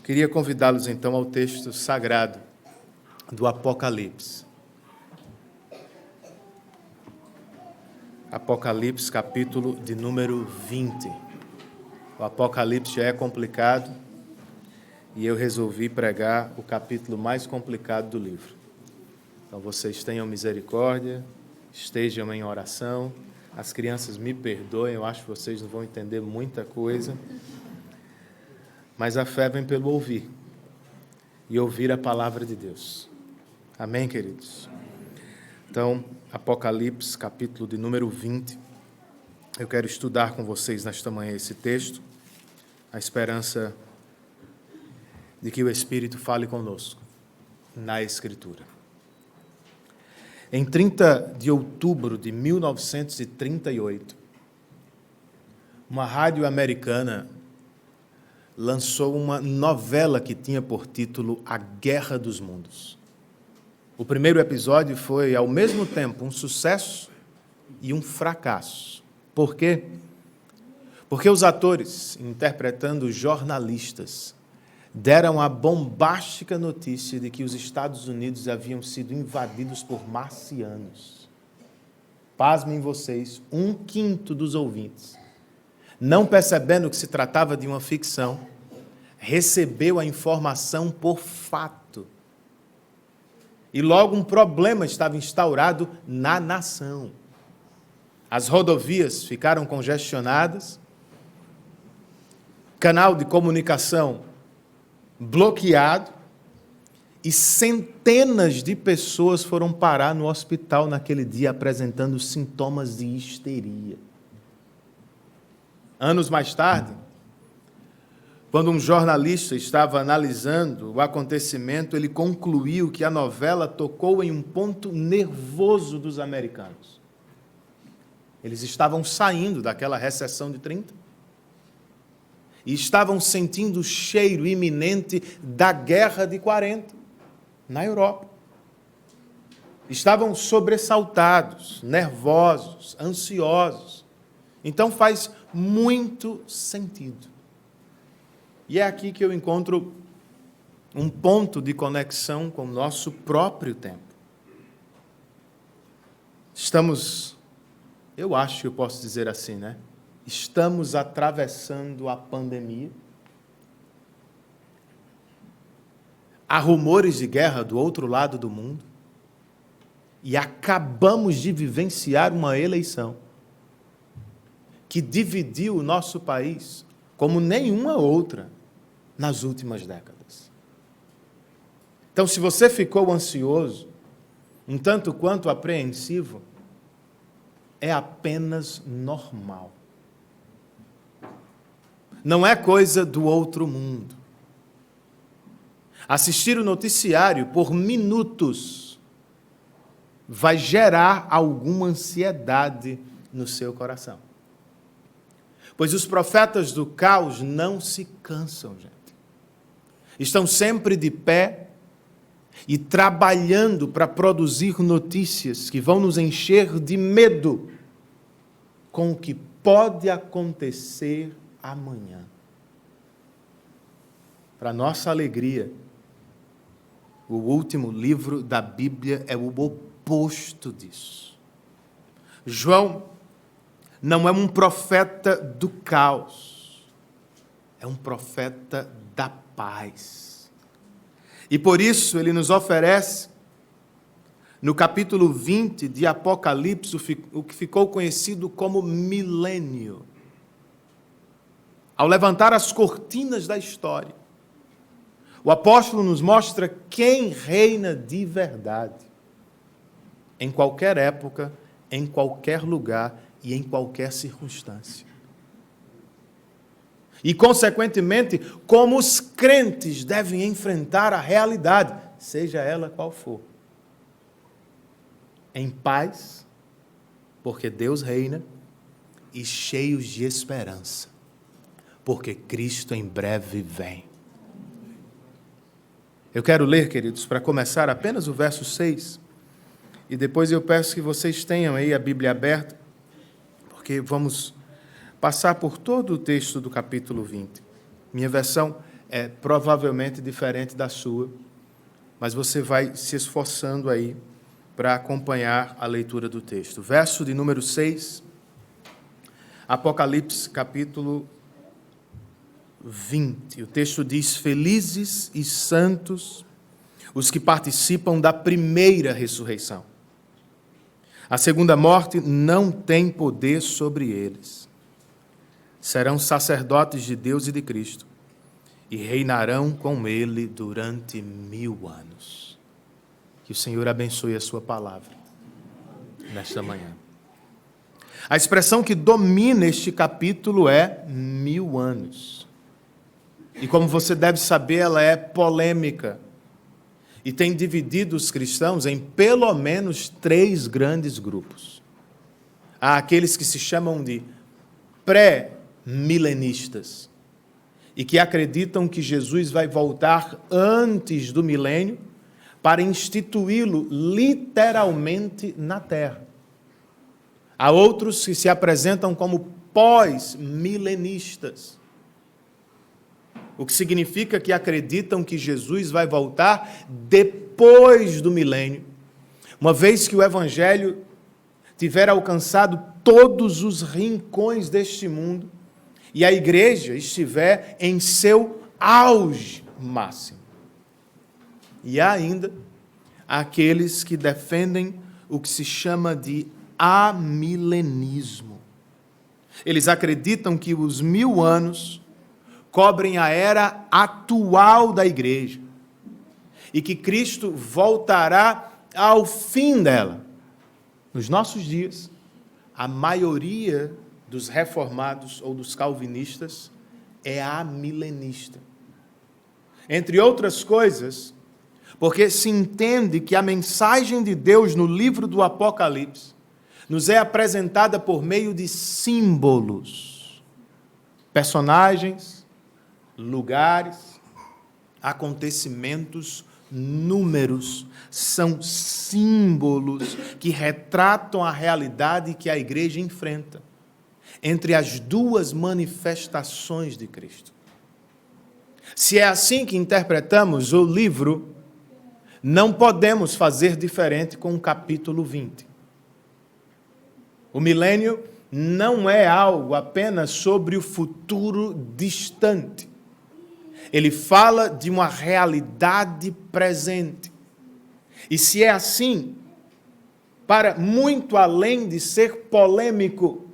Queria convidá-los então ao texto sagrado do Apocalipse. Apocalipse, capítulo de número 20. O Apocalipse já é complicado e eu resolvi pregar o capítulo mais complicado do livro. Então vocês tenham misericórdia, estejam em oração. As crianças me perdoem, eu acho que vocês não vão entender muita coisa. Mas a fé vem pelo ouvir, e ouvir a palavra de Deus. Amém, queridos? Então, Apocalipse, capítulo de número 20. Eu quero estudar com vocês nesta manhã esse texto, a esperança de que o Espírito fale conosco na Escritura. Em 30 de outubro de 1938, uma rádio americana lançou uma novela que tinha por título A Guerra dos Mundos. O primeiro episódio foi, ao mesmo tempo, um sucesso e um fracasso. Por quê? Porque os atores, interpretando jornalistas, deram a bombástica notícia de que os Estados Unidos haviam sido invadidos por marcianos. Pasmem vocês, 1/5 dos ouvintes, não percebendo que se tratava de uma ficção, recebeu a informação por fato. E logo um problema estava instaurado na nação. As rodovias ficaram congestionadas, canal de comunicação bloqueado, e centenas de pessoas foram parar no hospital naquele dia apresentando sintomas de histeria. Anos mais tarde, quando um jornalista estava analisando o acontecimento, ele concluiu que a novela tocou em um ponto nervoso dos americanos. Eles estavam saindo daquela recessão de 30 e estavam sentindo o cheiro iminente da guerra de 40 na Europa. Estavam sobressaltados, nervosos, ansiosos. Então faz muito sentido. E é aqui que eu encontro um ponto de conexão com o nosso próprio tempo. Estamos, eu acho que eu posso dizer assim, né? Estamos atravessando a pandemia. Há rumores de guerra do outro lado do mundo. E acabamos de vivenciar uma eleição que dividiu o nosso país como nenhuma outra nas últimas décadas. Então, se você ficou ansioso, um tanto quanto apreensivo, é apenas normal. Não é coisa do outro mundo. Assistir o noticiário por minutos vai gerar alguma ansiedade no seu coração. Pois os profetas do caos não se cansam, gente. Estão sempre de pé e trabalhando para produzir notícias que vão nos encher de medo com o que pode acontecer amanhã. Para nossa alegria, o último livro da Bíblia é o oposto disso. João não é um profeta do caos, é um profeta da paz. E por isso ele nos oferece, no capítulo 20 de Apocalipse, o que ficou conhecido como milênio. Ao levantar as cortinas da história, o apóstolo nos mostra quem reina de verdade, em qualquer época, em qualquer lugar e em qualquer circunstância. E, consequentemente, como os crentes devem enfrentar a realidade, seja ela qual for. Em paz, porque Deus reina, e cheios de esperança, porque Cristo em breve vem. Eu quero ler, queridos, para começar, apenas o verso 6, e depois eu peço que vocês tenham aí a Bíblia aberta, porque vamos passar por todo o texto do capítulo 20. Minha versão é provavelmente diferente da sua, mas você vai se esforçando aí para acompanhar a leitura do texto. Verso de número 6, Apocalipse, capítulo 20. O texto diz: felizes e santos os que participam da primeira ressurreição. A segunda morte não tem poder sobre eles. Serão sacerdotes de Deus e de Cristo e reinarão com ele durante 1000 anos. Que o Senhor abençoe a sua palavra nesta manhã. A expressão que domina este capítulo é 1000 anos. E como você deve saber, ela é polêmica. E tem dividido os cristãos em pelo menos 3 grandes grupos. Há aqueles que se chamam de pré-milenistas e que acreditam que Jesus vai voltar antes do milênio para instituí-lo literalmente na terra. Há outros que se apresentam como pós-milenistas, o que significa que acreditam que Jesus vai voltar depois do milênio, uma vez que o Evangelho tiver alcançado todos os rincões deste mundo e a igreja estiver em seu auge máximo. E há ainda aqueles que defendem o que se chama de amilenismo. Eles acreditam que os 1000 anos cobrem a era atual da igreja e que Cristo voltará ao fim dela. Nos nossos dias, a maioria dos reformados ou dos calvinistas é amilenista. Entre outras coisas, porque se entende que a mensagem de Deus no livro do Apocalipse nos é apresentada por meio de símbolos, personagens, lugares, acontecimentos, números, são símbolos que retratam a realidade que a igreja enfrenta entre as duas manifestações de Cristo. Se é assim que interpretamos o livro, não podemos fazer diferente com o capítulo 20. O milênio não é algo apenas sobre o futuro distante. Ele fala de uma realidade presente. E se é assim, para muito além de ser polêmico,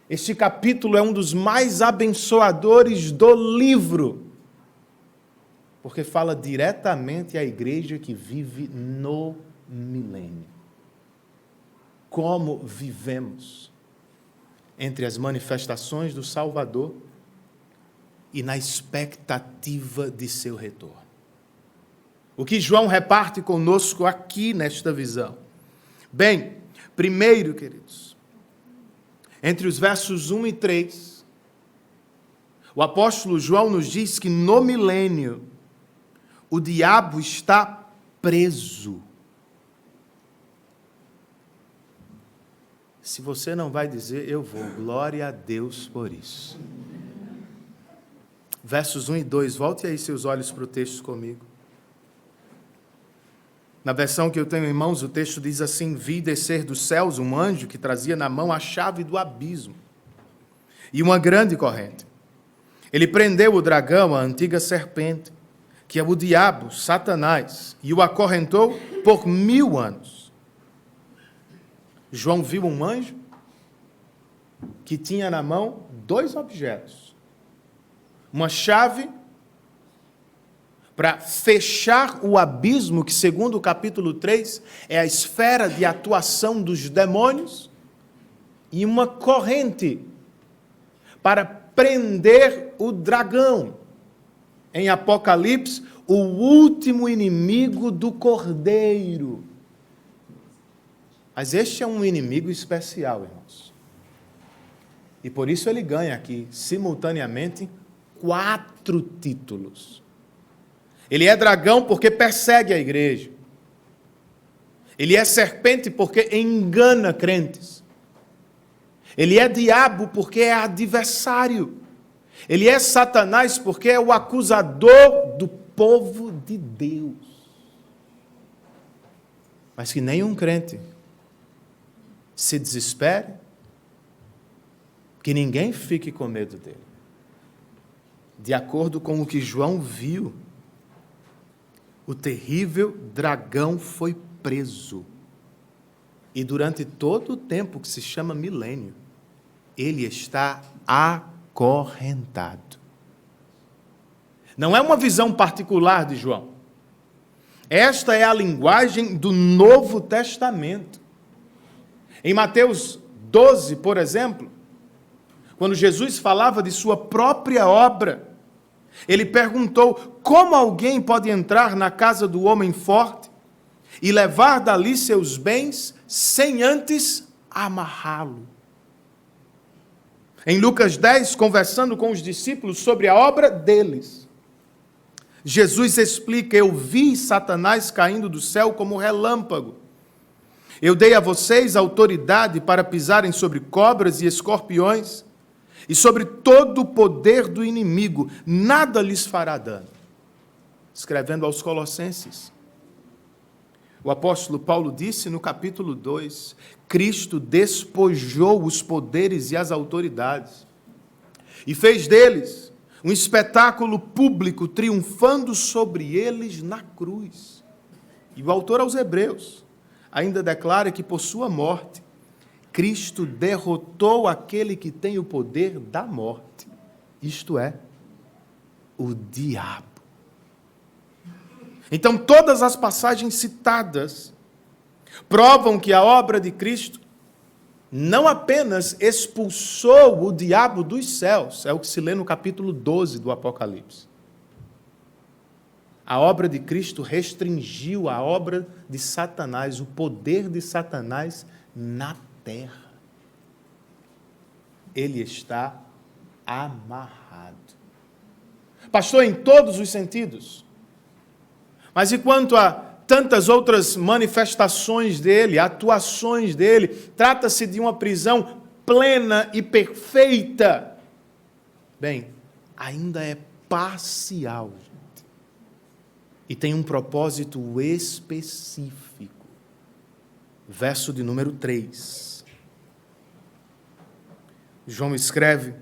este capítulo é um dos mais abençoadores do livro, porque fala diretamente à igreja que vive no milênio. Como vivemos entre as manifestações do Salvador e na expectativa de seu retorno. O que João reparte conosco aqui nesta visão? Bem, primeiro, queridos, entre os versos 1 e 3, o apóstolo João nos diz que no milênio o diabo está preso. Se você não vai dizer, eu vou. Glória a Deus por isso. Versos 1 e 2, volte aí seus olhos para o texto comigo. Na versão que eu tenho em mãos, o texto diz assim: vi descer dos céus um anjo que trazia na mão a chave do abismo e uma grande corrente. Ele prendeu o dragão, a antiga serpente, que é o diabo, Satanás, e o acorrentou por 1000 anos. João viu um anjo que tinha na mão 2 objetos. Uma chave para fechar o abismo, que segundo o capítulo 3 é a esfera de atuação dos demônios, e uma corrente para prender o dragão. Em Apocalipse, o último inimigo do Cordeiro. Mas este é um inimigo especial, irmãos. E por isso ele ganha aqui, simultaneamente, 4 títulos. Ele é dragão porque persegue a igreja. Ele é serpente porque engana crentes. Ele é diabo porque é adversário. Ele é Satanás porque é o acusador do povo de Deus. Mas que nenhum crente se desespere, que ninguém fique com medo dele. De acordo com o que João viu, o terrível dragão foi preso. E durante todo o tempo que se chama milênio, ele está acorrentado. Não é uma visão particular de João. Esta é a linguagem do Novo Testamento. Em Mateus 12, por exemplo, quando Jesus falava de sua própria obra, ele perguntou: como alguém pode entrar na casa do homem forte e levar dali seus bens sem antes amarrá-lo? Em Lucas 10, conversando com os discípulos sobre a obra deles, Jesus explica: eu vi Satanás caindo do céu como relâmpago. Eu dei a vocês autoridade para pisarem sobre cobras e escorpiões e sobre todo o poder do inimigo. Nada lhes fará dano. Escrevendo aos Colossenses, o apóstolo Paulo disse no capítulo 2, Cristo despojou os poderes e as autoridades e fez deles um espetáculo público, triunfando sobre eles na cruz. E o autor aos Hebreus ainda declara que por sua morte, Cristo derrotou aquele que tem o poder da morte, isto é, o diabo. Então, todas as passagens citadas provam que a obra de Cristo não apenas expulsou o diabo dos céus, é o que se lê no capítulo 12 do Apocalipse. A obra de Cristo restringiu a obra de Satanás, o poder de Satanás na terra. Ele está amarrado. Pastor, em todos os sentidos. Mas e quanto a tantas outras manifestações dele, atuações dele? Trata-se de uma prisão plena e perfeita. Bem, ainda é parcial, gente. E tem um propósito específico. Verso de número 3. João escreve: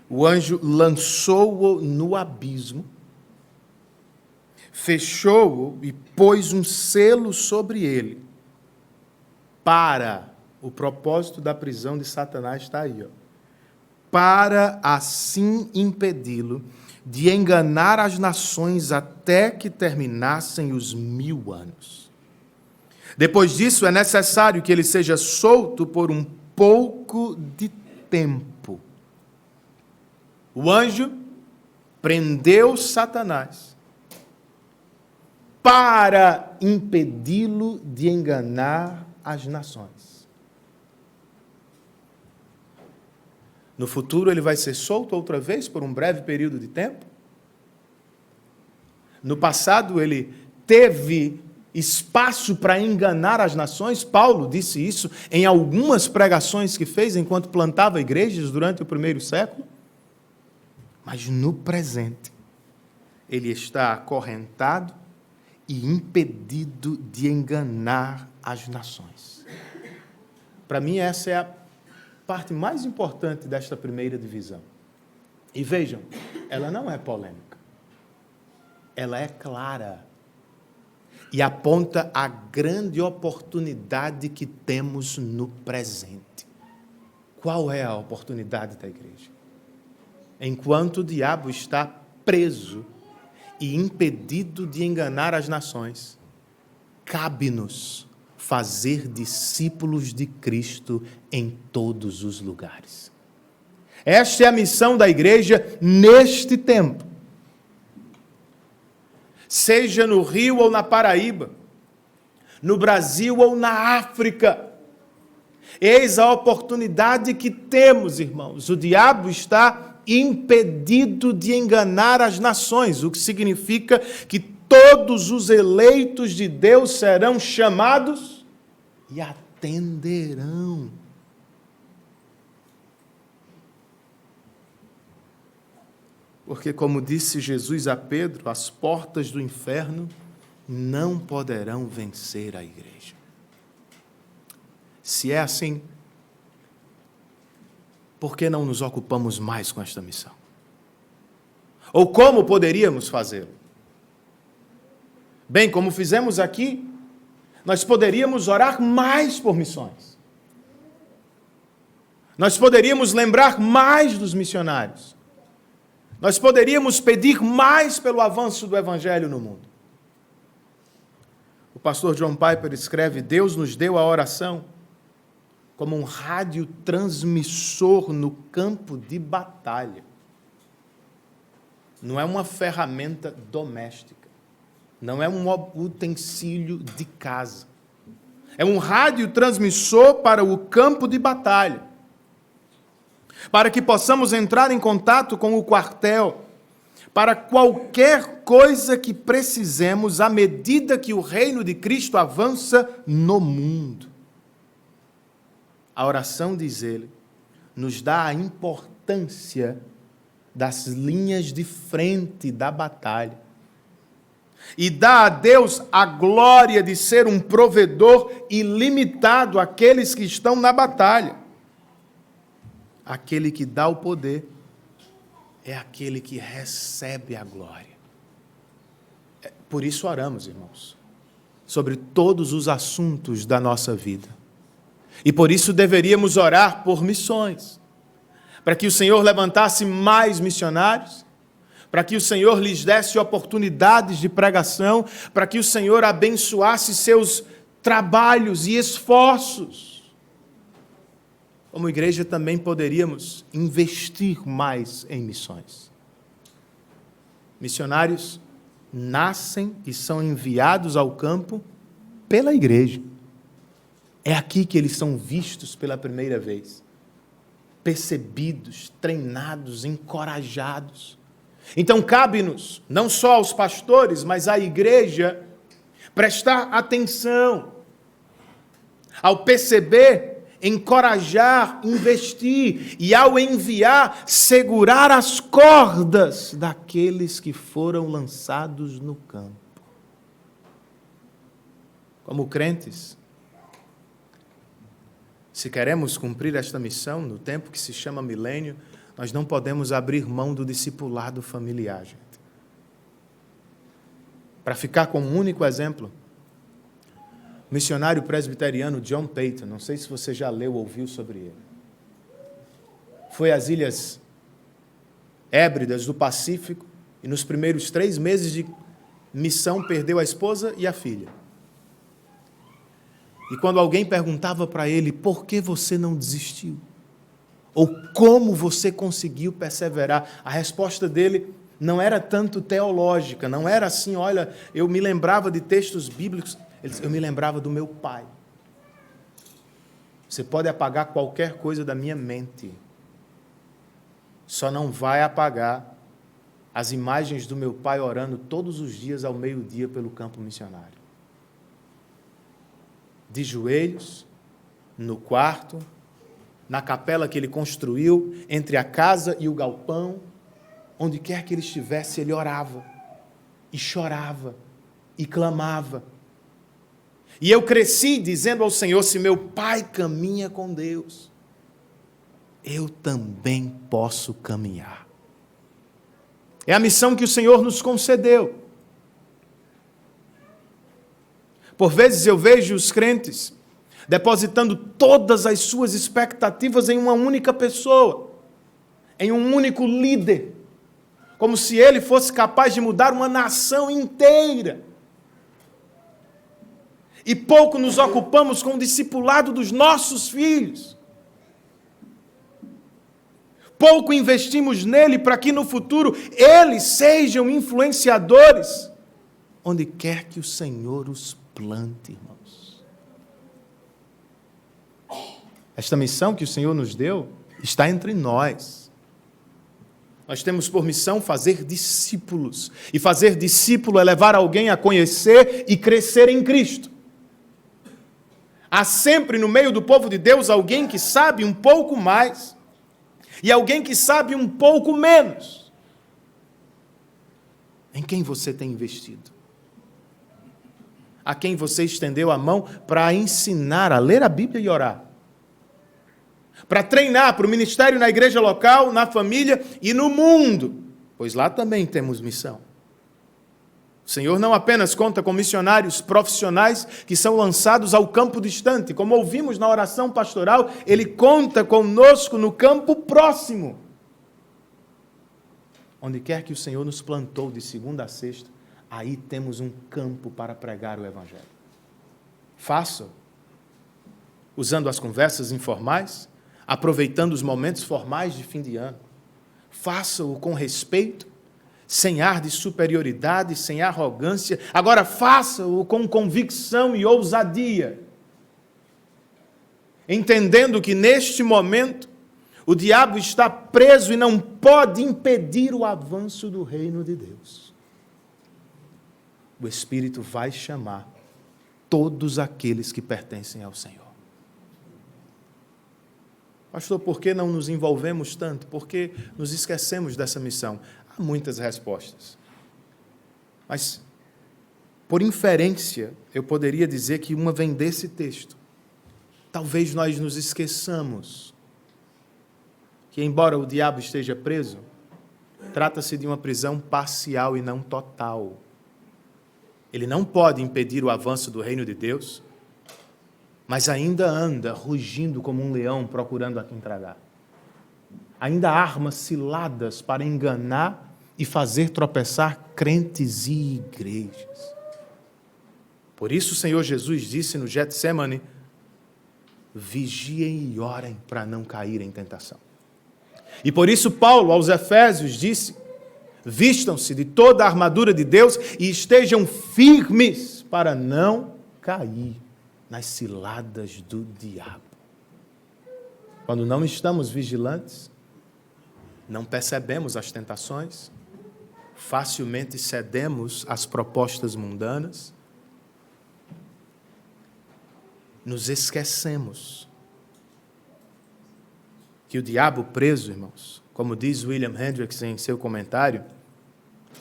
o anjo lançou-o no abismo, fechou-o e pôs um selo sobre ele, para, o propósito da prisão de Satanás está aí, para assim impedi-lo de enganar as nações até que terminassem os 1000 anos. Depois disso, é necessário que ele seja solto por um pouco de tempo. O anjo prendeu Satanás para impedi-lo de enganar as nações. No futuro ele vai ser solto outra vez por um breve período de tempo. No passado ele teve espaço para enganar as nações. Paulo disse isso em algumas pregações que fez enquanto plantava igrejas durante o primeiro século. Mas no presente ele está acorrentado e impedido de enganar as nações. Para mim, essa é a parte mais importante desta primeira divisão. E vejam, ela não é polêmica. Ela é clara. E aponta a grande oportunidade que temos no presente. Qual é a oportunidade da igreja? Enquanto o diabo está preso e impedido de enganar as nações, cabe-nos fazer discípulos de Cristo em todos os lugares. Esta é a missão da igreja neste tempo. Seja no Rio ou na Paraíba, no Brasil ou na África. Eis a oportunidade que temos, irmãos. O diabo está impedido de enganar as nações, o que significa que todos os eleitos de Deus serão chamados e atenderão. Porque, como disse Jesus a Pedro, as portas do inferno não poderão vencer a igreja. Se é assim, por que não nos ocupamos mais com esta missão? Ou como poderíamos fazê-lo? Bem, como fizemos aqui, nós poderíamos orar mais por missões. Nós poderíamos lembrar mais dos missionários. Nós poderíamos pedir mais pelo avanço do Evangelho no mundo. O pastor John Piper escreve: Deus nos deu a oração como um radiotransmissor no campo de batalha. Não é uma ferramenta doméstica. Não é um utensílio de casa. É um radiotransmissor para o campo de batalha. Para que possamos entrar em contato com o quartel, para qualquer coisa que precisemos à medida que o reino de Cristo avança no mundo. A oração, diz ele, nos dá a importância das linhas de frente da batalha. E dá a Deus a glória de ser um provedor ilimitado àqueles que estão na batalha. Aquele que dá o poder é aquele que recebe a glória. Por isso oramos, irmãos, sobre todos os assuntos da nossa vida. E por isso deveríamos orar por missões, para que o Senhor levantasse mais missionários, para que o Senhor lhes desse oportunidades de pregação, para que o Senhor abençoasse seus trabalhos e esforços. Como igreja também poderíamos investir mais em missões. Missionários nascem e são enviados ao campo pela igreja. É aqui que eles são vistos pela primeira vez. Percebidos, treinados, encorajados. Então cabe-nos, não só aos pastores, mas à igreja, prestar atenção ao perceber, encorajar, investir e, ao enviar, segurar as cordas daqueles que foram lançados no campo. Como crentes, se queremos cumprir esta missão no tempo que se chama milênio, nós não podemos abrir mão do discipulado familiar, gente. Para ficar com um único exemplo, o missionário presbiteriano John Paton, não sei se você já leu ou ouviu sobre ele, foi às Ilhas Hébridas do Pacífico e nos primeiros 3 meses de missão perdeu a esposa e a filha. E quando alguém perguntava para ele, por que você não desistiu? Ou como você conseguiu perseverar? A resposta dele não era tanto teológica, não era assim, olha, eu me lembrava de textos bíblicos, eu me lembrava do meu pai. Você pode apagar qualquer coisa da minha mente, só não vai apagar as imagens do meu pai orando todos os dias ao meio-dia pelo campo missionário. De joelhos, no quarto, na capela que ele construiu, entre a casa e o galpão, onde quer que ele estivesse, ele orava, e chorava, e clamava. E eu cresci dizendo ao Senhor, se meu pai caminha com Deus, eu também posso caminhar. É a missão que o Senhor nos concedeu. Por vezes eu vejo os crentes depositando todas as suas expectativas em uma única pessoa, em um único líder, como se ele fosse capaz de mudar uma nação inteira. E pouco nos ocupamos com o discipulado dos nossos filhos. Pouco investimos nele para que no futuro eles sejam influenciadores, onde quer que o Senhor os plante, irmãos. Esta missão que o Senhor nos deu está entre nós. Nós temos por missão fazer discípulos. E fazer discípulo é levar alguém a conhecer e crescer em Cristo. Há sempre no meio do povo de Deus alguém que sabe um pouco mais e alguém que sabe um pouco menos. Em quem você tem investido? A quem você estendeu a mão para ensinar a ler a Bíblia e orar? Para treinar para o ministério na igreja local, na família e no mundo, pois lá também temos missão. O Senhor não apenas conta com missionários profissionais que são lançados ao campo distante, como ouvimos na oração pastoral, Ele conta conosco no campo próximo. Onde quer que o Senhor nos plantou de segunda a sexta, aí temos um campo para pregar o Evangelho. Faça-o, usando as conversas informais, aproveitando os momentos formais de fim de ano. Faça-o com respeito, sem ar de superioridade, sem arrogância. Agora faça-o com convicção e ousadia, entendendo que neste momento o diabo está preso e não pode impedir o avanço do reino de Deus. O Espírito vai chamar todos aqueles que pertencem ao Senhor. Pastor, por que não nos envolvemos tanto? Por que nos esquecemos dessa missão? Há muitas respostas. Mas, por inferência, eu poderia dizer que uma vem desse texto. Talvez nós nos esqueçamos que, embora o diabo esteja preso, trata-se de uma prisão parcial e não total. Ele não pode impedir o avanço do reino de Deus, mas ainda anda rugindo como um leão procurando a quem tragar. Ainda arma ciladas para enganar e fazer tropeçar crentes e igrejas. Por isso o Senhor Jesus disse no Getsêmani: vigiem e orem para não cair em tentação. E por isso Paulo aos Efésios disse: vistam-se de toda a armadura de Deus e estejam firmes para não cair nas ciladas do diabo. Quando não estamos vigilantes, não percebemos as tentações, facilmente cedemos às propostas mundanas, nos esquecemos que o diabo preso, irmãos, como diz William Hendricks em seu comentário,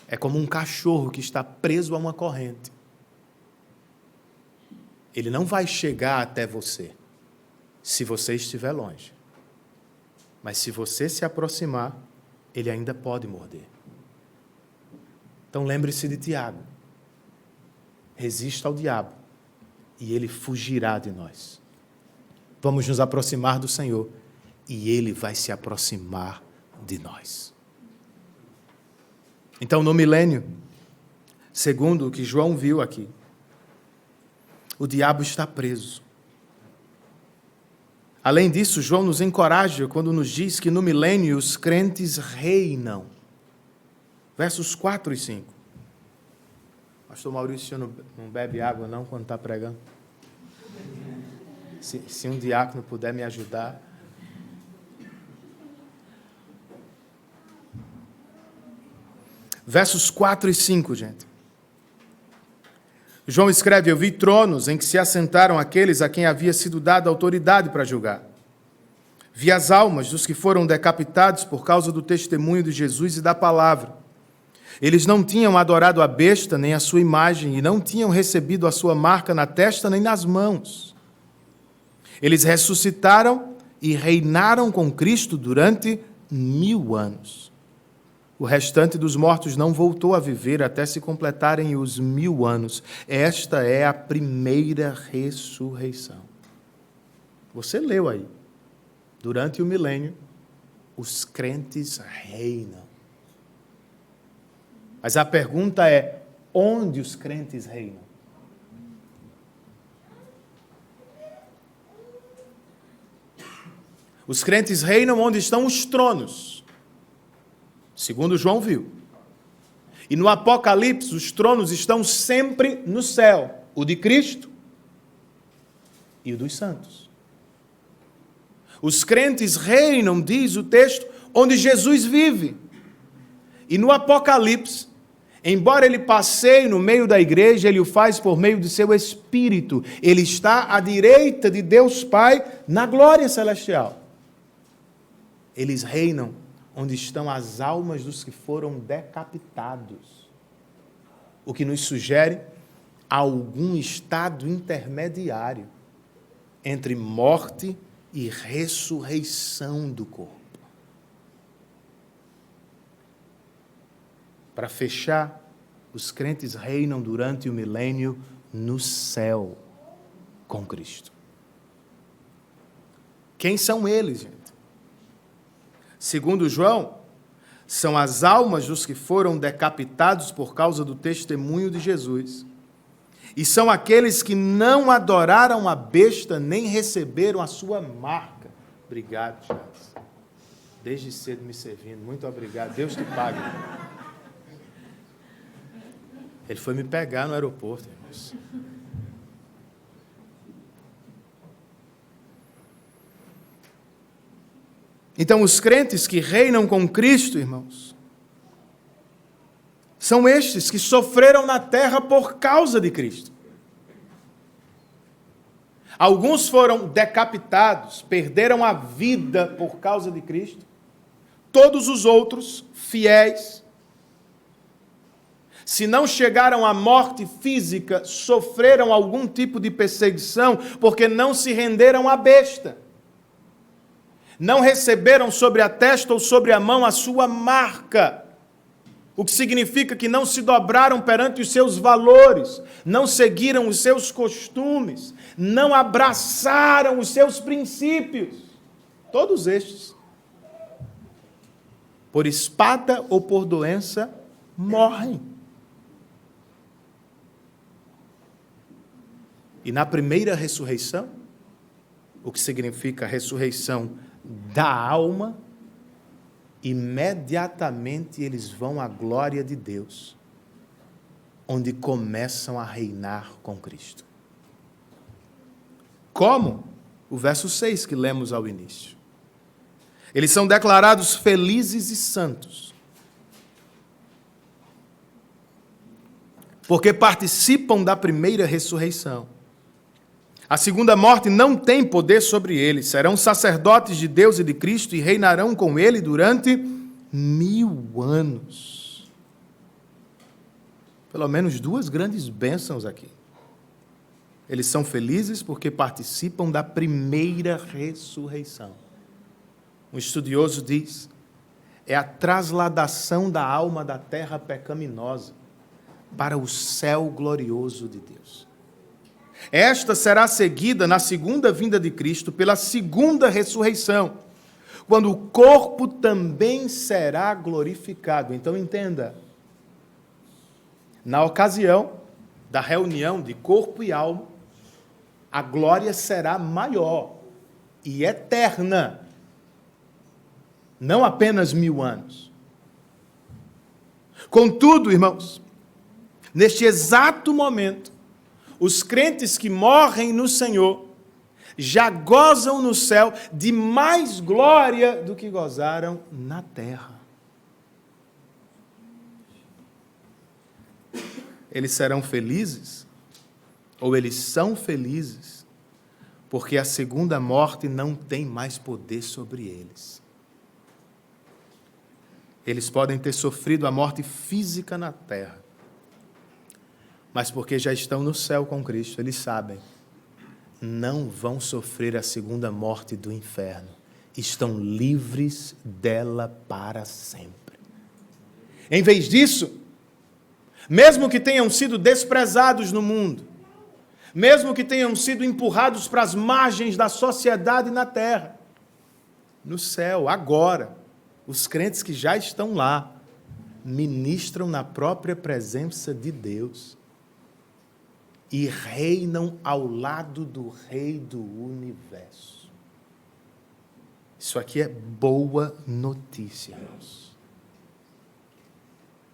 é como um cachorro que está preso a uma corrente. Ele não vai chegar até você se você estiver longe. Mas se você se aproximar, ele ainda pode morder. Então lembre-se de Tiago. Resista ao diabo e ele fugirá de nós. Vamos nos aproximar do Senhor e ele vai se aproximar de nós. Então, no milênio, segundo o que João viu aqui, o diabo está preso. Além disso, João nos encoraja quando nos diz que no milênio os crentes reinam. Versos 4 e 5. Pastor Maurício, o senhor não bebe água não quando está pregando? Se um diácono puder me ajudar. Versos 4 e 5, gente. João escreve: eu vi tronos em que se assentaram aqueles a quem havia sido dada autoridade para julgar. Vi as almas dos que foram decapitados por causa do testemunho de Jesus e da palavra. Eles não tinham adorado a besta nem a sua imagem e não tinham recebido a sua marca na testa nem nas mãos. Eles ressuscitaram e reinaram com Cristo durante 1000 anos. O restante dos mortos não voltou a viver até se completarem os 1000 anos. Esta é a primeira ressurreição. Você leu aí. Durante o milênio, os crentes reinam. Mas a pergunta é: onde os crentes reinam? Os crentes reinam onde estão os tronos, segundo João viu. E no Apocalipse, os tronos estão sempre no céu, o de Cristo e o dos santos. Os crentes reinam, diz o texto, onde Jesus vive. E no Apocalipse, embora ele passeie no meio da igreja, ele o faz por meio de seu Espírito. Ele está à direita de Deus Pai na glória celestial. Eles reinam onde estão as almas dos que foram decapitados. o que nos sugere algum estado intermediário entre morte e ressurreição do corpo. Para fechar, os crentes reinam durante o milênio no céu com Cristo. Quem são eles, gente? Segundo João, são as almas dos que foram decapitados por causa do testemunho de Jesus. E são aqueles que não adoraram a besta nem receberam a sua marca. Obrigado, Charles. Desde cedo me servindo. Muito obrigado. Deus te pague. Ele foi me pegar no aeroporto, irmãos. Então, os crentes que reinam com Cristo, irmãos, são estes que sofreram na terra por causa de Cristo. Alguns foram decapitados, perderam a vida por causa de Cristo. Todos os outros, fiéis, se não chegaram à morte física, sofreram algum tipo de perseguição, porque não se renderam à besta. Não receberam sobre a testa ou sobre a mão a sua marca, o que significa que não se dobraram perante os seus valores, não seguiram os seus costumes, não abraçaram os seus princípios. Todos estes, por espada ou por doença, morrem. E na primeira ressurreição, o que significa a ressurreição da alma, imediatamente eles vão à glória de Deus, onde começam a reinar com Cristo. Como? O verso 6 que lemos ao início. Eles são declarados felizes e santos, porque participam da primeira ressurreição. A segunda morte não tem poder sobre eles. Serão sacerdotes de Deus e de Cristo e reinarão com Ele durante 1000 anos. Pelo menos 2 grandes bênçãos aqui. Eles são felizes porque participam da primeira ressurreição. Um estudioso diz, é a trasladação da alma da terra pecaminosa para o céu glorioso de Deus. Esta será seguida na segunda vinda de Cristo pela segunda ressurreição, quando o corpo também será glorificado. Então entenda, na ocasião da reunião de corpo e alma, a glória será maior e eterna, não apenas 1000 anos. Contudo, irmãos, neste exato momento, os crentes que morrem no Senhor já gozam no céu de mais glória do que gozaram na terra. Eles serão felizes, ou eles são felizes, porque a segunda morte não tem mais poder sobre eles. Eles podem ter sofrido a morte física na terra, mas porque já estão no céu com Cristo, eles sabem, não vão sofrer a segunda morte do inferno. Estão livres dela para sempre. Em vez disso, mesmo que tenham sido desprezados no mundo, mesmo que tenham sido empurrados para as margens da sociedade na terra, no céu, agora, os crentes que já estão lá, ministram na própria presença de Deus e reinam ao lado do Rei do Universo. Isso aqui é boa notícia, irmãos.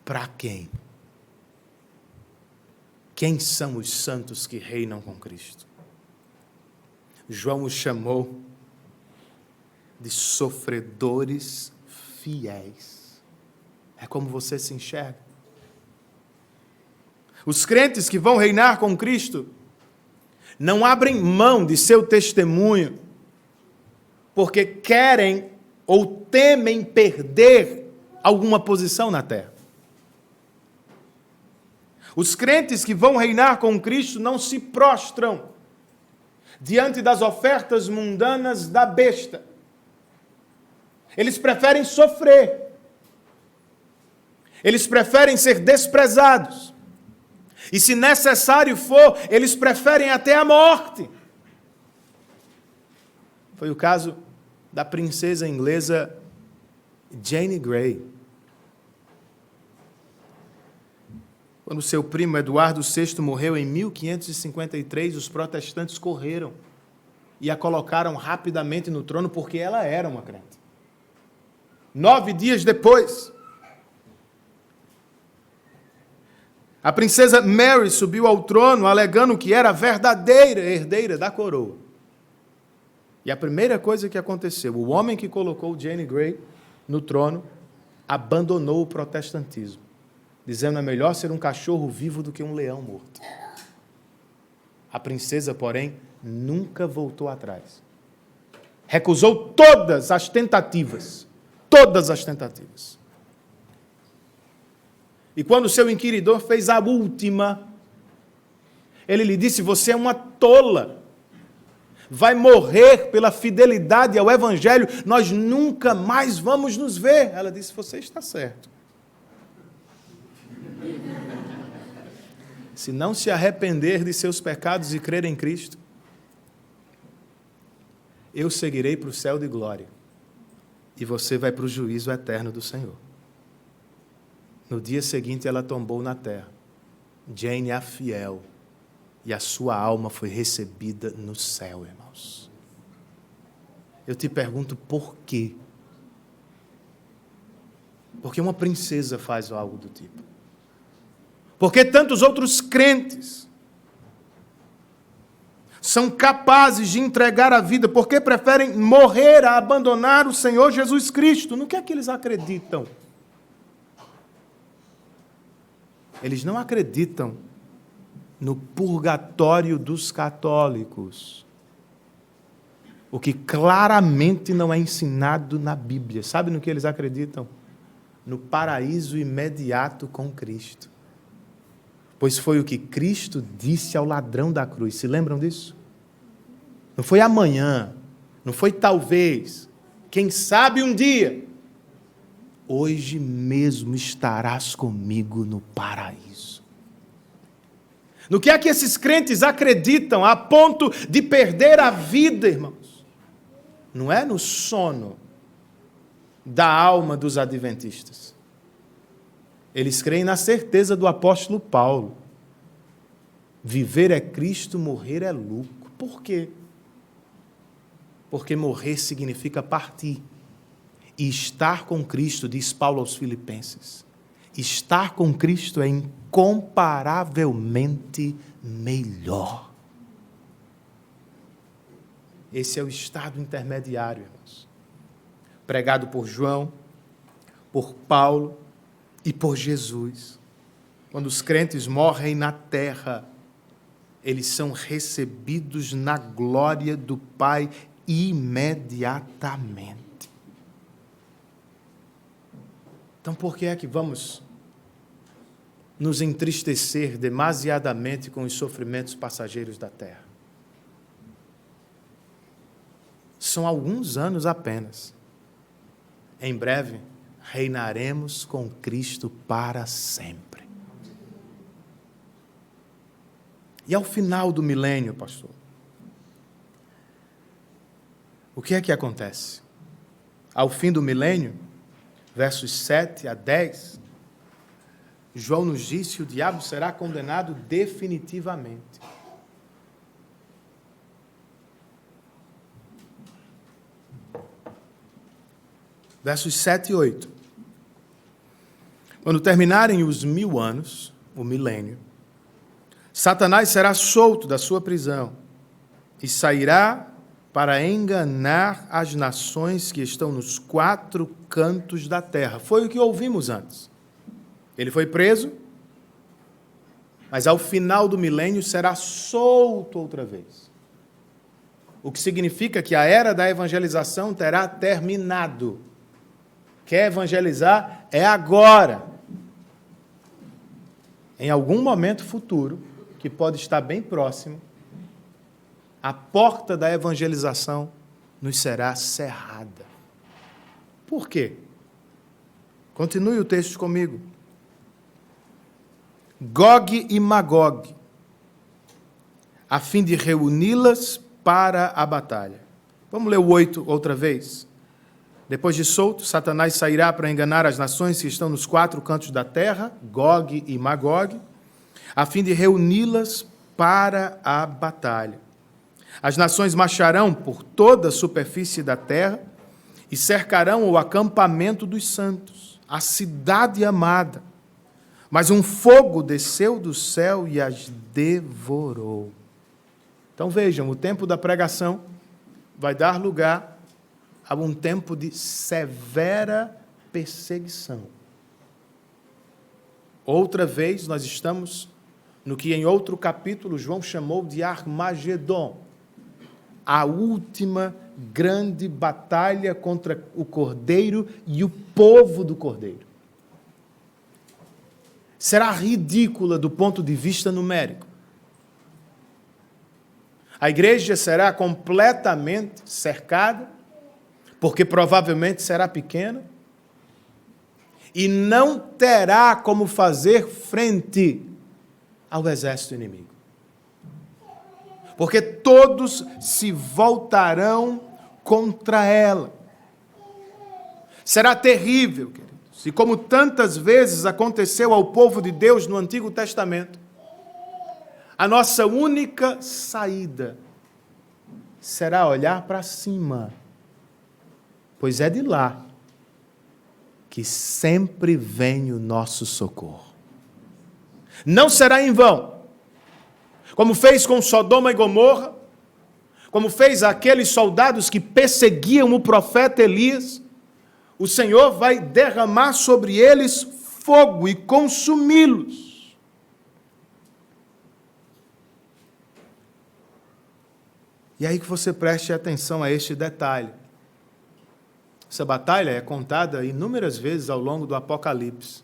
Para quem? Quem são os santos que reinam com Cristo? João os chamou de sofredores fiéis. É como você se enxerga. Os crentes que vão reinar com Cristo não abrem mão de seu testemunho porque querem ou temem perder alguma posição na terra. Os crentes que vão reinar com Cristo não se prostram diante das ofertas mundanas da besta. Eles preferem sofrer. Eles preferem ser desprezados. E se necessário for, eles preferem até a morte. Foi o caso da princesa inglesa Jane Grey. Quando seu primo Eduardo VI morreu em 1553, os protestantes correram e a colocaram rapidamente no trono porque ela era uma crente. 9 dias depois, a princesa Mary subiu ao trono alegando que era a verdadeira herdeira da coroa. E a primeira coisa que aconteceu, o homem que colocou Jane Grey no trono abandonou o protestantismo, dizendo: é melhor ser um cachorro vivo do que um leão morto. A princesa, porém, nunca voltou atrás. Recusou todas as tentativas. Todas as tentativas. E quando seu inquiridor fez a última, ele lhe disse: você é uma tola. Vai morrer pela fidelidade ao Evangelho. Nós nunca mais vamos nos ver. Ela disse: você está certo. Se não se arrepender de seus pecados e crer em Cristo, eu seguirei para o céu de glória. E você vai para o juízo eterno do Senhor. No dia seguinte, ela tombou na terra. Jane, a fiel. E a sua alma foi recebida no céu, irmãos. Eu te pergunto por quê? Porque uma princesa faz algo do tipo. Por que tantos outros crentes são capazes de entregar a vida? Porque preferem morrer a abandonar o Senhor Jesus Cristo? No que é que eles acreditam? Eles não acreditam no purgatório dos católicos, o que claramente não é ensinado na Bíblia. Sabe no que eles acreditam? No paraíso imediato com Cristo. Pois foi o que Cristo disse ao ladrão da cruz. Se lembram disso? Não foi amanhã, não foi talvez, quem sabe um dia. Hoje mesmo estarás comigo no paraíso. No que é que esses crentes acreditam a ponto de perder a vida, irmãos? Não é no sono da alma dos adventistas. Eles creem na certeza do apóstolo Paulo. Viver é Cristo, morrer é lucro. Por quê? Porque morrer significa partir. E estar com Cristo, diz Paulo aos Filipenses, estar com Cristo é incomparavelmente melhor. Esse é o estado intermediário, irmãos. Pregado por João, por Paulo e por Jesus. Quando os crentes morrem na terra, eles são recebidos na glória do Pai imediatamente. Então, por que é que vamos nos entristecer demasiadamente com os sofrimentos passageiros da terra? São alguns anos apenas. Em breve, reinaremos com Cristo para sempre. E ao final do milênio, pastor, o que é que acontece? Ao fim do milênio, versos 7 a 10, João nos diz que o diabo será condenado definitivamente. Versos 7 e 8. Quando terminarem os 1000 anos, o milênio, Satanás será solto da sua prisão e sairá para enganar as nações que estão nos 4 cantos da terra. Foi o que ouvimos antes. Ele foi preso, mas ao final do milênio será solto outra vez. O que significa que a era da evangelização terá terminado. Quer evangelizar? É agora. em algum momento futuro, que pode estar bem próximo, a porta da evangelização nos será cerrada. Por quê? Continue o texto comigo. Gog e Magog, a fim de reuni-las para a batalha. Vamos ler o 8 outra vez. Depois de solto, Satanás sairá para enganar as nações que estão nos 4 cantos da terra, Gog e Magog, a fim de reuni-las para a batalha. As nações marcharão por toda a superfície da terra e cercarão o acampamento dos santos, a cidade amada. Mas um fogo desceu do céu e as devorou. Então vejam, o tempo da pregação vai dar lugar a um tempo de severa perseguição. Outra vez nós estamos no que em outro capítulo João chamou de Armagedon, a última grande batalha contra o Cordeiro e o povo do Cordeiro. Será ridícula do ponto de vista numérico. A igreja será completamente cercada, porque provavelmente será pequena, e não terá como fazer frente ao exército inimigo. Porque todos se voltarão contra ela. Será terrível, queridos. E como tantas vezes aconteceu ao povo de Deus no Antigo Testamento, a nossa única saída será olhar para cima, pois é de lá que sempre vem o nosso socorro. Não será em vão, como fez com Sodoma e Gomorra, como fez aqueles soldados que perseguiam o profeta Elias. O Senhor vai derramar sobre eles fogo e consumi-los. E aí que você preste atenção a este detalhe. Essa batalha é contada inúmeras vezes ao longo do Apocalipse.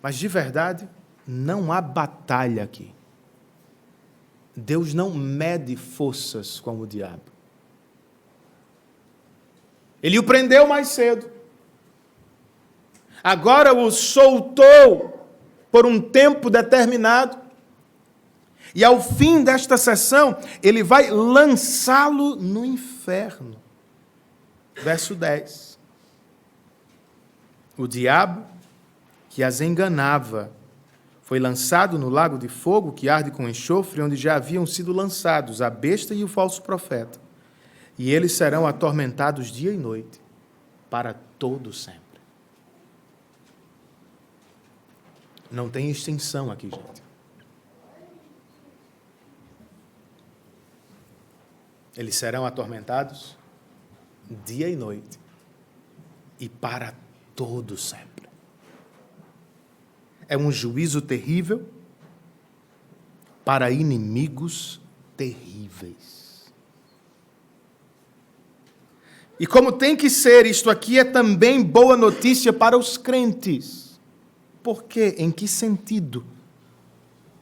Mas, de verdade, não há batalha aqui. Deus não mede forças com o diabo. Ele o prendeu mais cedo. Agora o soltou por um tempo determinado. E ao fim desta sessão, ele vai lançá-lo no inferno. Verso 10. O diabo que as enganava foi lançado no lago de fogo que arde com enxofre, onde já haviam sido lançados a besta e o falso profeta. E eles serão atormentados dia e noite, para todo sempre. Não tem extinção aqui, gente. Eles serão atormentados dia e noite, e para todo sempre. É um juízo terrível para inimigos terríveis. E como tem que ser, isto aqui é também boa notícia para os crentes. Por quê? Em que sentido?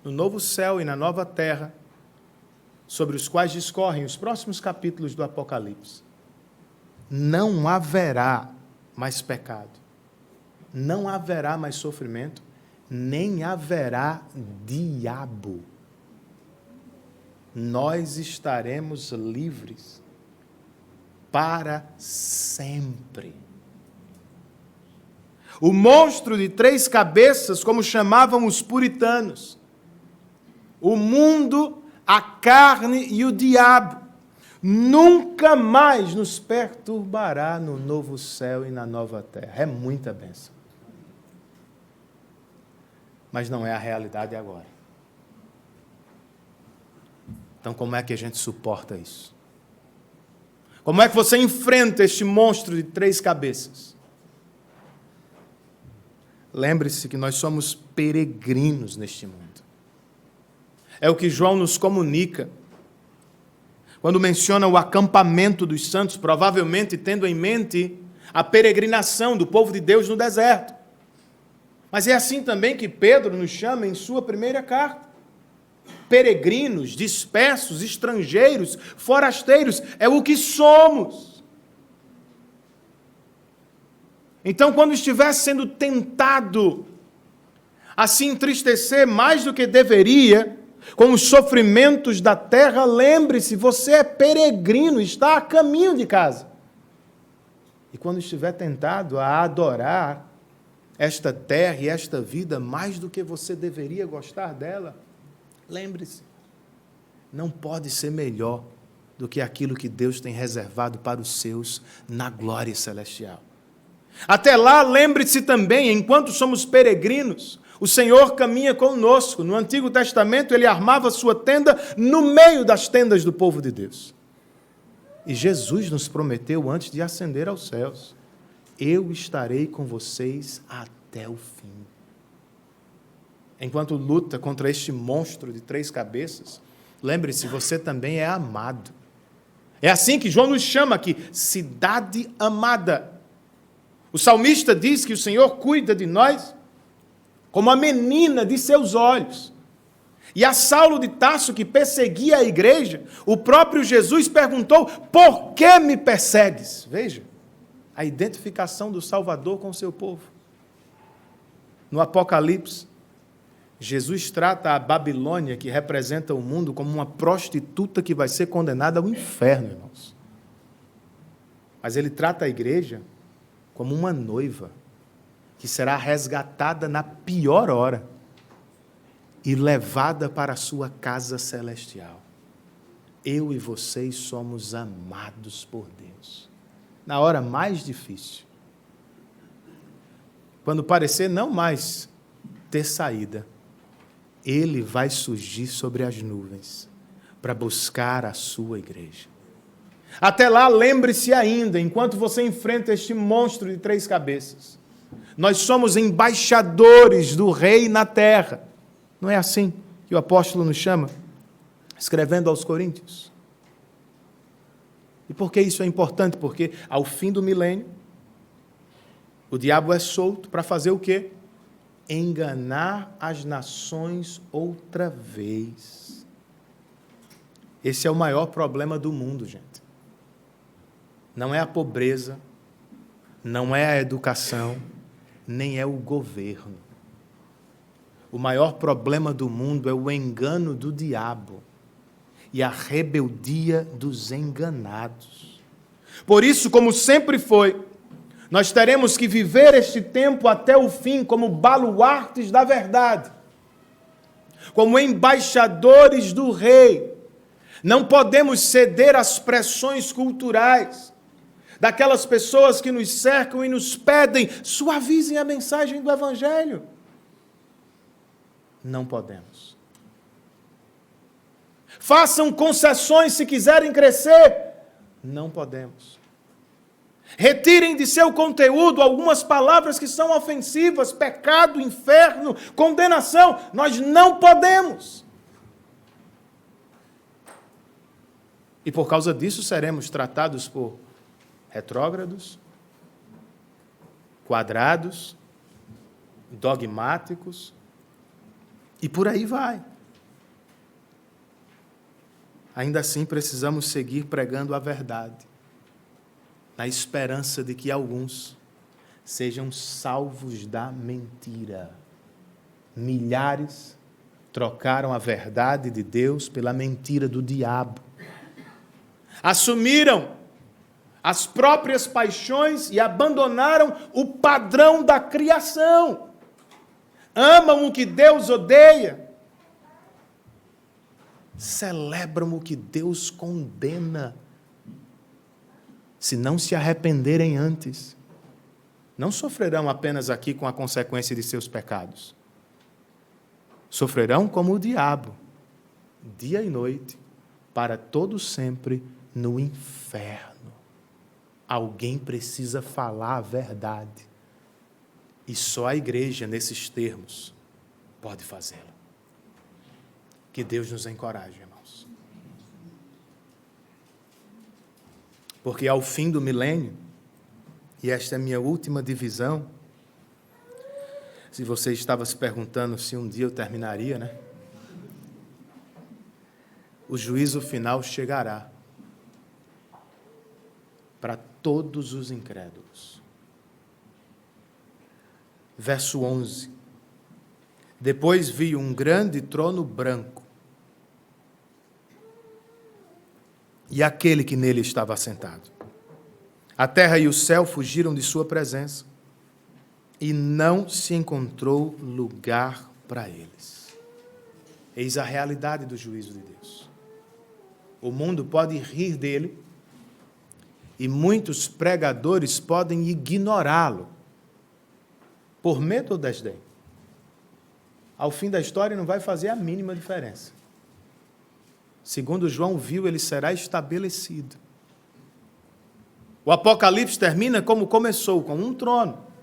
No novo céu e na nova terra, sobre os quais discorrem os próximos capítulos do Apocalipse, não haverá mais pecado, não haverá mais sofrimento, nem haverá diabo. Nós estaremos livres para sempre. O monstro de 3 cabeças, como chamavam os puritanos, o mundo, a carne e o diabo, nunca mais nos perturbará no novo céu e na nova terra. É muita bênção. Mas não é a realidade agora. Então, como é que a gente suporta isso? Como é que você enfrenta este monstro de 3 cabeças? Lembre-se que nós somos peregrinos neste mundo. É o que João nos comunica quando menciona o acampamento dos santos, provavelmente tendo em mente a peregrinação do povo de Deus no deserto. Mas é assim também que Pedro nos chama em sua primeira carta. Peregrinos, dispersos, estrangeiros, forasteiros, é o que somos. Então, quando estiver sendo tentado a se entristecer mais do que deveria, com os sofrimentos da terra, lembre-se, você é peregrino, está a caminho de casa. E quando estiver tentado a adorar esta terra e esta vida mais do que você deveria gostar dela, lembre-se, não pode ser melhor do que aquilo que Deus tem reservado para os seus na glória celestial. Até lá, lembre-se também, enquanto somos peregrinos, o Senhor caminha conosco. No Antigo Testamento, Ele armava sua tenda no meio das tendas do povo de Deus. E Jesus nos prometeu, antes de ascender aos céus, eu estarei com vocês até o fim. Enquanto luta contra este monstro de 3 cabeças, lembre-se, você também é amado. É assim que João nos chama aqui, cidade amada. O salmista diz que o Senhor cuida de nós como a menina de seus olhos. E a Saulo de Tarso, que perseguia a igreja, o próprio Jesus perguntou, por que me persegues? Veja, a identificação do Salvador com o seu povo. No Apocalipse, Jesus trata a Babilônia, que representa o mundo, como uma prostituta que vai ser condenada ao inferno, irmãos. Mas ele trata a igreja como uma noiva, que será resgatada na pior hora e levada para a sua casa celestial. Eu e vocês somos amados por Deus. Na hora mais difícil. Quando parecer não mais ter saída, Ele vai surgir sobre as nuvens para buscar a sua igreja. Até lá, lembre-se ainda, enquanto você enfrenta este monstro de 3 cabeças, nós somos embaixadores do Rei na terra. Não é assim que o apóstolo nos chama, escrevendo aos Coríntios? E por que isso é importante? Porque ao fim do milênio, o diabo é solto para fazer o quê? Enganar as nações outra vez. Esse é o maior problema do mundo, gente. Não é a pobreza, não é a educação, nem é o governo. O maior problema do mundo é o engano do diabo e a rebeldia dos enganados. Por isso, como sempre foi, nós teremos que viver este tempo até o fim como baluartes da verdade, como embaixadores do Rei. Não podemos ceder às pressões culturais daquelas pessoas que nos cercam e nos pedem, suavizem a mensagem do Evangelho. Não podemos. Façam concessões se quiserem crescer. Não podemos. Retirem de seu conteúdo algumas palavras que são ofensivas, pecado, inferno, condenação. Nós não podemos. E por causa disso seremos tratados por retrógrados, quadrados, dogmáticos, e por aí vai. Ainda assim, precisamos seguir pregando a verdade, na esperança de que alguns sejam salvos da mentira. Milhares trocaram a verdade de Deus pela mentira do diabo. Assumiram as próprias paixões e abandonaram o padrão da criação. Amam o que Deus odeia. Celebram o que Deus condena. Se não se arrependerem antes, não sofrerão apenas aqui com a consequência de seus pecados. Sofrerão como o diabo, dia e noite, para todo sempre no inferno. Alguém precisa falar a verdade. E só a igreja, nesses termos, pode fazê-lo. Que Deus nos encoraje, irmãos. Porque ao fim do milênio, e esta é a minha última divisão, Se você estava se perguntando se um dia eu terminaria, né? O juízo final chegará para todos os incrédulos. Verso 11. Depois vi um grande trono branco e aquele que nele estava assentado. A terra e o céu fugiram de sua presença e não se encontrou lugar para eles. Eis a realidade do juízo de Deus. O mundo pode rir dele e muitos pregadores podem ignorá-lo por medo ou desdém. Ao fim da história não vai fazer a mínima diferença. Segundo João viu, ele será estabelecido. O Apocalipse termina como começou, com um trono.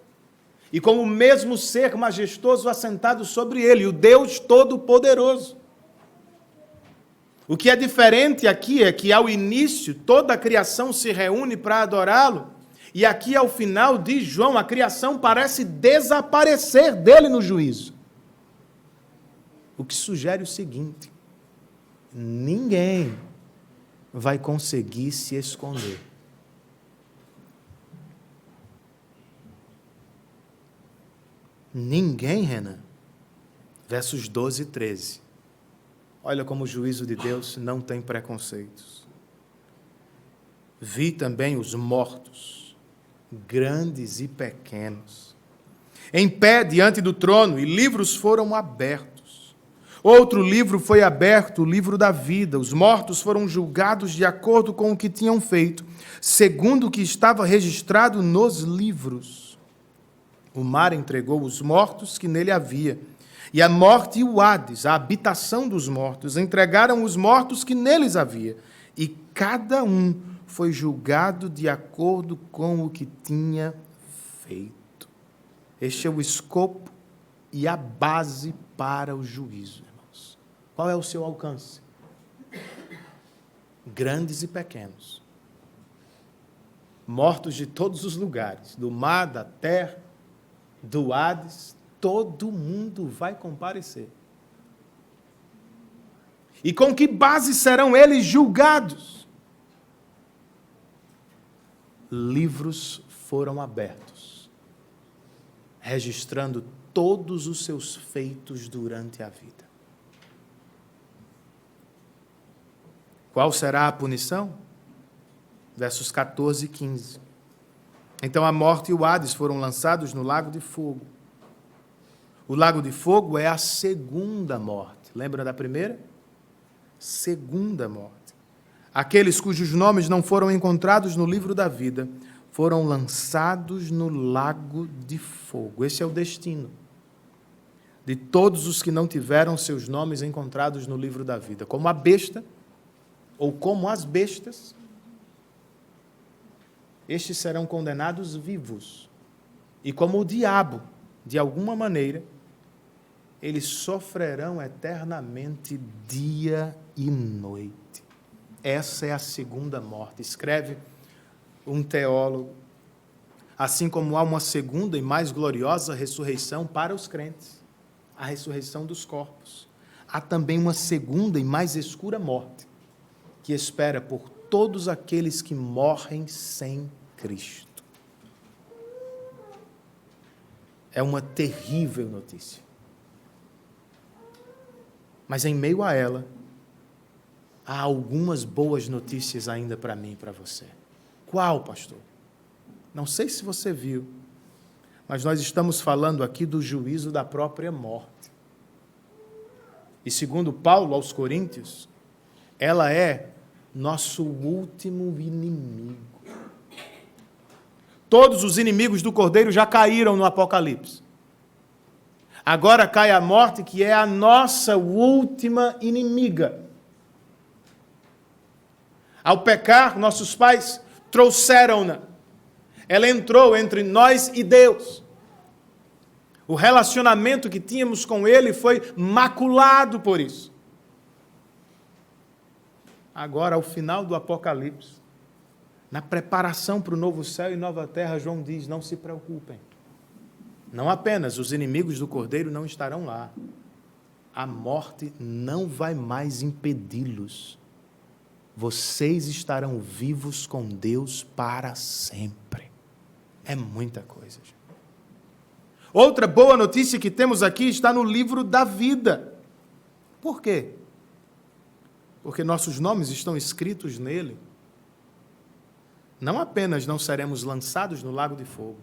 E com o mesmo ser majestoso assentado sobre ele, o Deus Todo-Poderoso. O que é diferente aqui é que ao início toda a criação se reúne para adorá-lo, e aqui ao final de João a criação parece desaparecer dele no juízo. O que sugere o seguinte: ninguém vai conseguir se esconder. Ninguém, Renan. Versos 12 e 13. Olha como o juízo de Deus não tem preconceitos. Vi também os mortos, grandes e pequenos, em pé diante do trono, e livros foram abertos. Outro livro foi aberto, o livro da vida. Os mortos foram julgados de acordo com o que tinham feito, segundo o que estava registrado nos livros. O mar entregou os mortos que nele havia, e a morte e o Hades, a habitação dos mortos, entregaram os mortos que neles havia, e cada um foi julgado de acordo com o que tinha feito. Este é o escopo e a base para o juízo, irmãos. Qual é o seu alcance? Grandes e pequenos. Mortos de todos os lugares, do mar, da terra, do Hades, todo mundo vai comparecer. E com que base serão eles julgados? Livros foram abertos, registrando todos os seus feitos durante a vida. Qual será a punição? Versos 14 e 15. Então a morte e o Hades foram lançados no lago de fogo. O lago de fogo é a segunda morte. Lembra da primeira? Segunda morte. Aqueles cujos nomes não foram encontrados no livro da vida foram lançados no lago de fogo. Esse é o destino de todos os que não tiveram seus nomes encontrados no livro da vida. Como a besta, ou como as bestas, estes serão condenados vivos. E como o diabo, de alguma maneira, eles sofrerão eternamente dia e noite. Essa é a segunda morte. Escreve um teólogo. Assim como há uma segunda e mais gloriosa ressurreição para os crentes, a ressurreição dos corpos, há também uma segunda e mais escura morte, que espera por todos aqueles que morrem sem Cristo. É uma terrível notícia. Mas em meio a ela, há algumas boas notícias ainda para mim e para você. Qual, pastor? Não sei se você viu, mas nós estamos falando aqui do juízo da própria morte. E segundo Paulo aos Coríntios, ela é nosso último inimigo. Todos os inimigos do Cordeiro já caíram no Apocalipse. Agora cai a morte, que é a nossa última inimiga. Ao pecar, nossos pais trouxeram-na. Ela entrou entre nós e Deus. O relacionamento que tínhamos com Ele foi maculado por isso. Agora, ao final do Apocalipse, na preparação para o novo céu e nova terra, João diz: não se preocupem. Não apenas os inimigos do Cordeiro não estarão lá, a morte não vai mais impedi-los. Vocês estarão vivos com Deus para sempre. É muita coisa, gente. Outra boa notícia que temos aqui está no livro da vida. Por quê? Porque nossos nomes estão escritos nele. Não apenas não seremos lançados no lago de fogo,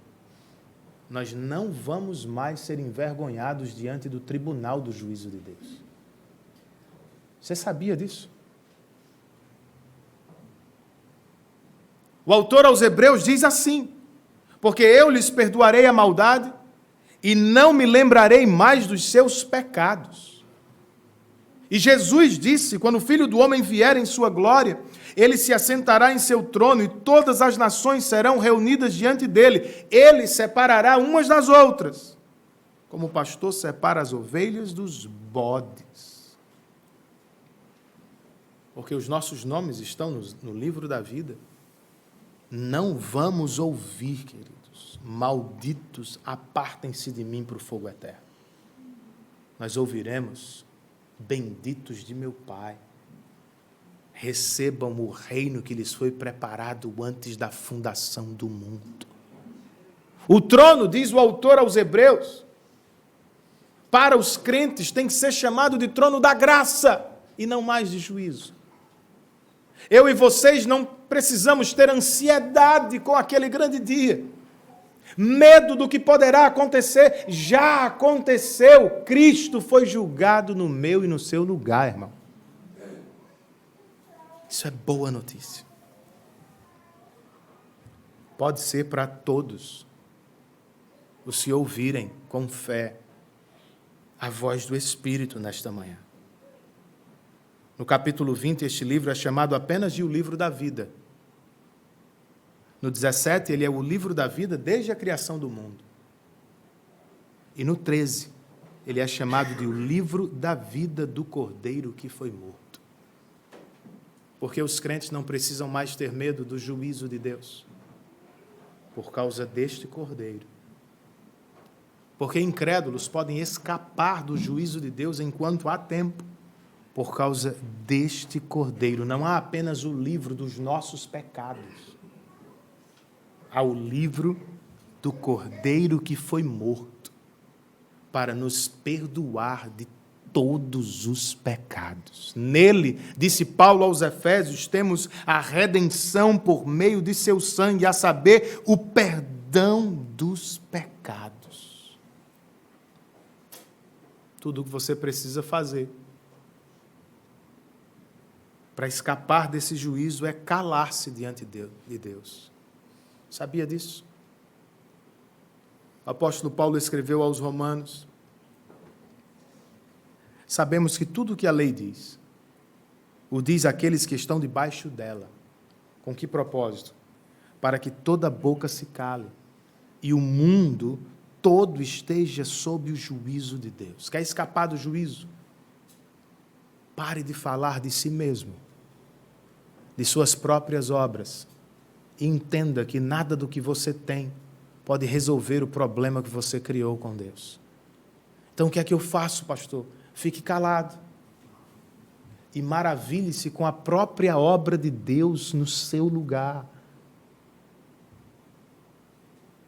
nós não vamos mais ser envergonhados diante do tribunal do juízo de Deus. Você sabia disso? O autor aos Hebreus diz assim: porque eu lhes perdoarei a maldade e não me lembrarei mais dos seus pecados. E Jesus disse: quando o Filho do Homem vier em sua glória, ele se assentará em seu trono e todas as nações serão reunidas diante dele. Ele separará umas das outras, como o pastor separa as ovelhas dos bodes. Porque os nossos nomes estão no livro da vida. Não vamos ouvir, queridos, malditos, apartem-se de mim para o fogo eterno. Nós ouviremos: benditos de meu Pai, recebam o reino que lhes foi preparado antes da fundação do mundo. O trono, diz o autor aos Hebreus, para os crentes tem que ser chamado de trono da graça e não mais de juízo. Eu e vocês não precisamos ter ansiedade com aquele grande dia. Medo do que poderá acontecer. Já aconteceu. Cristo foi julgado no meu e no seu lugar, irmão. Isso é boa notícia. Pode ser para todos os que ouvirem com fé a voz do Espírito nesta manhã. No capítulo 20, este livro é chamado apenas de o livro da vida. No 17, ele é o livro da vida desde a criação do mundo. E no 13, ele é chamado de o livro da vida do Cordeiro que foi morto. Porque os crentes não precisam mais ter medo do juízo de Deus, por causa deste Cordeiro. Porque incrédulos podem escapar do juízo de Deus enquanto há tempo, por causa deste Cordeiro. Não há apenas o livro dos nossos pecados. Há o livro do Cordeiro que foi morto para nos perdoar de todos os pecados. Nele, disse Paulo aos Efésios, temos a redenção por meio de seu sangue, a saber, o perdão dos pecados. Tudo o que você precisa fazer para escapar desse juízo é calar-se diante de Deus. Sabia disso? O apóstolo Paulo escreveu aos Romanos: sabemos que tudo o que a lei diz, o diz àqueles que estão debaixo dela. Com que propósito? Para que toda boca se cale e o mundo todo esteja sob o juízo de Deus. Quer escapar do juízo? Pare de falar de si mesmo, de suas próprias obras, e entenda que nada do que você tem pode resolver o problema que você criou com Deus. Então, o que é que eu faço, pastor? Fique calado e maravilhe-se com a própria obra de Deus no seu lugar.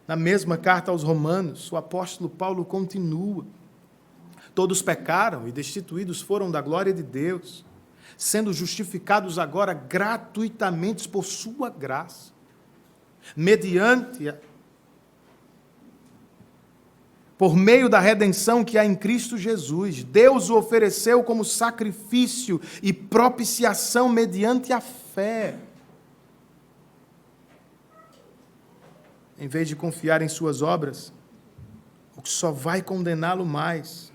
Na mesma carta aos Romanos, o apóstolo Paulo continua: todos pecaram e destituídos foram da glória de Deus, sendo justificados agora gratuitamente por sua graça, por meio da redenção que há em Cristo Jesus. Deus o ofereceu como sacrifício e propiciação mediante a fé. Em vez de confiar em suas obras, o que só vai condená-lo mais,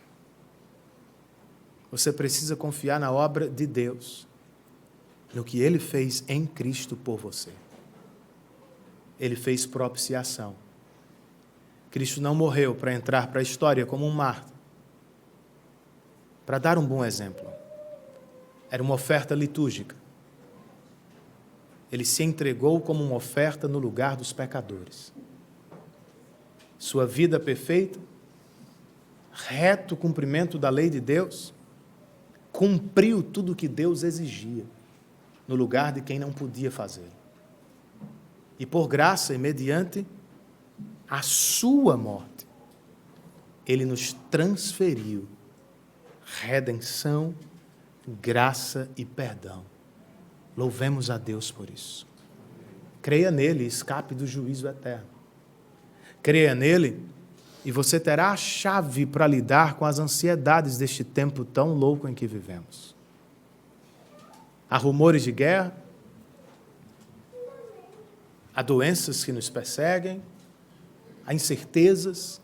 você precisa confiar na obra de Deus, no que Ele fez em Cristo por você. Ele fez propiciação. Cristo não morreu para entrar para a história como um mártir, para dar um bom exemplo. Era uma oferta litúrgica. Ele se entregou como uma oferta no lugar dos pecadores. sua vida perfeita, reto cumprimento da lei de Deus, cumpriu tudo o que Deus exigia, no lugar de quem não podia fazê-lo. E por graça e mediante a sua morte, ele nos transferiu redenção, graça e perdão. Louvemos a Deus por isso. Creia nele e escape do juízo eterno. Creia nele e você terá a chave para lidar com as ansiedades deste tempo tão louco em que vivemos. Há rumores de guerra, há doenças que nos perseguem, há incertezas,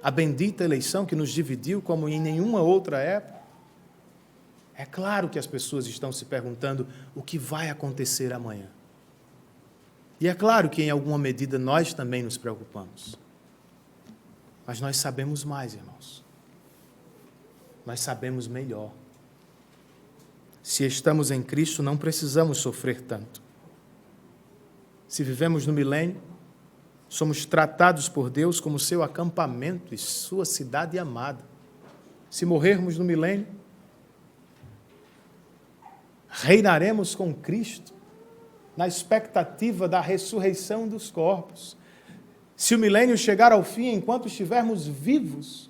a bendita eleição que nos dividiu como em nenhuma outra época. É claro que as pessoas estão se perguntando o que vai acontecer amanhã. E é claro que, em alguma medida, nós também nos preocupamos. Mas nós sabemos mais, irmãos. Nós sabemos melhor. Se estamos em Cristo, não precisamos sofrer tanto. Se vivemos no milênio, somos tratados por Deus como seu acampamento e sua cidade amada. Se morrermos no milênio, reinaremos com Cristo na expectativa da ressurreição dos corpos. Se o milênio chegar ao fim enquanto estivermos vivos,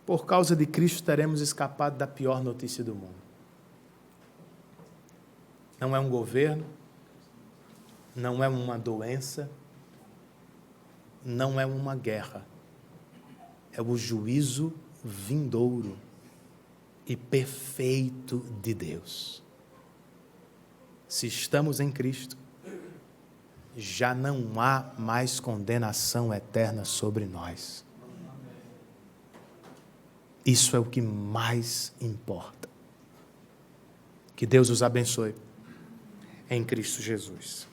por causa de Cristo teremos escapado da pior notícia do mundo. Não é um governo, não é uma doença, não é uma guerra. É o juízo vindouro e perfeito de Deus. Se estamos em Cristo, já não há mais condenação eterna sobre nós. Isso é o que mais importa. Que Deus os abençoe em Cristo Jesus.